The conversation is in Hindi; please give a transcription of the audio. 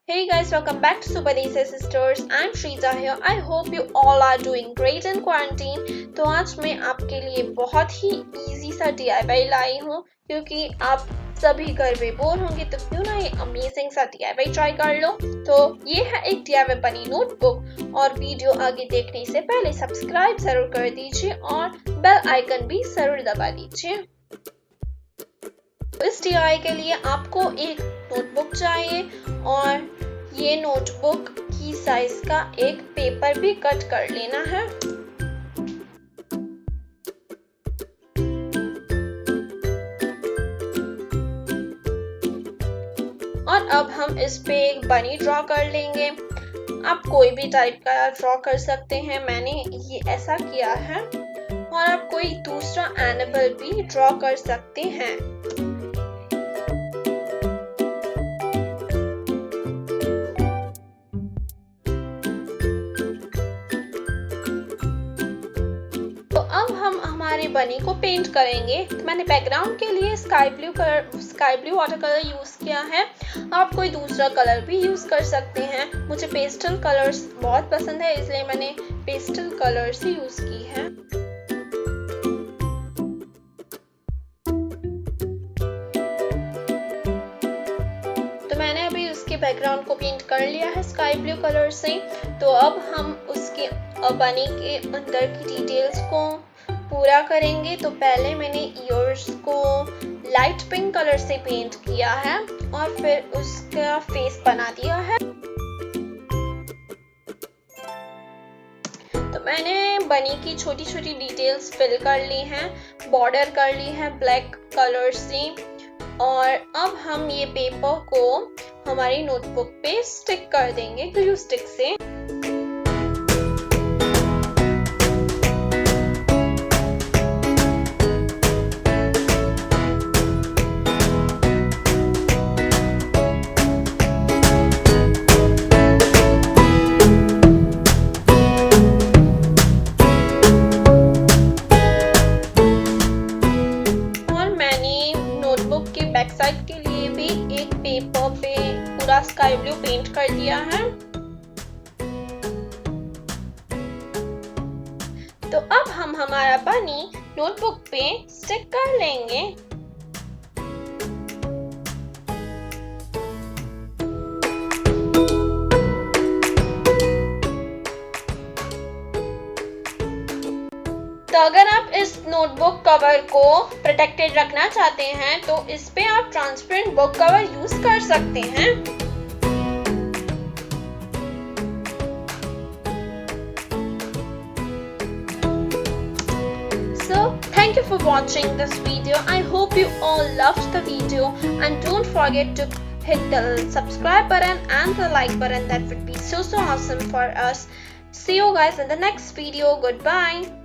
Hey guys, welcome back to Super Decent Sisters. I'm SHRIJA here. I hope you all are doing great in quarantine. तो आज मैं आपके लिए बहुत ही इजी सा DIY लाई हूँ क्योंकि आप सभी घर में बोर होंगे तो क्यों ना ये अमेजिंग सा DIY ट्राई कर लो। तो ये है एक DIY बनी नोटबुक और वीडियो आगे देखने से पहले सब्सक्राइब जरूर कर दीजिए और बेल आइकन भी जरूर दबा दीजिए। इस DIY के लिए आपको एक नोटबुक चाहिए और ये नोटबुक की साइज का एक पेपर भी कट कर लेना है। और अब हम इस पे एक बनी ड्रॉ कर लेंगे। आप कोई भी टाइप का ड्रॉ कर सकते हैं, मैंने ये ऐसा किया है। और आप कोई दूसरा एनिमल भी ड्रॉ कर सकते हैं। अब हम हमारे बनी को पेंट करेंगे। तो मैंने बैकग्राउंड के लिए sky blue water colour use किया है। आप कोई दूसरा कलर भी यूज कर सकते हैं। मुझे पेस्टल कलर्स बहुत पसंद है इसलिए मैंने पेस्टल कलर्स ही यूज की है। तो मैंने अभी उसके बैकग्राउंड को पेंट कर लिया है स्काई ब्लू कलर से। तो अब हम उसके बनी के अंदर की डिटेल्स को पूरा करेंगे। तो पहले मैंने ईयर्स को लाइट पिंक कलर से पेंट किया है और फिर उसका फेस बना दिया है। तो मैंने बनी की छोटी छोटी डिटेल्स फिल कर ली हैं, बॉर्डर कर ली है ब्लैक कलर से। और अब हम ये पेपर को हमारी नोटबुक पे स्टिक कर देंगे ग्लू स्टिक से। नोटबुक के बैक साइड के लिए भी एक पेपर पे पूरा स्काई ब्लू पेंट कर दिया है। तो अब हम हमारा बनी नोटबुक पे स्टिक कर लेंगे। तो अगर आप इस नोटबुक कवर को प्रोटेक्टेड रखना चाहते हैं तो इस पे आप ट्रांसपेरेंट बुक कवर यूज कर सकते हैं। So thank you for watching this video. I hope you all loved the video and don't forget to hit the subscribe button and the like button. That would be so awesome for us. See you guys in the next video. Goodbye.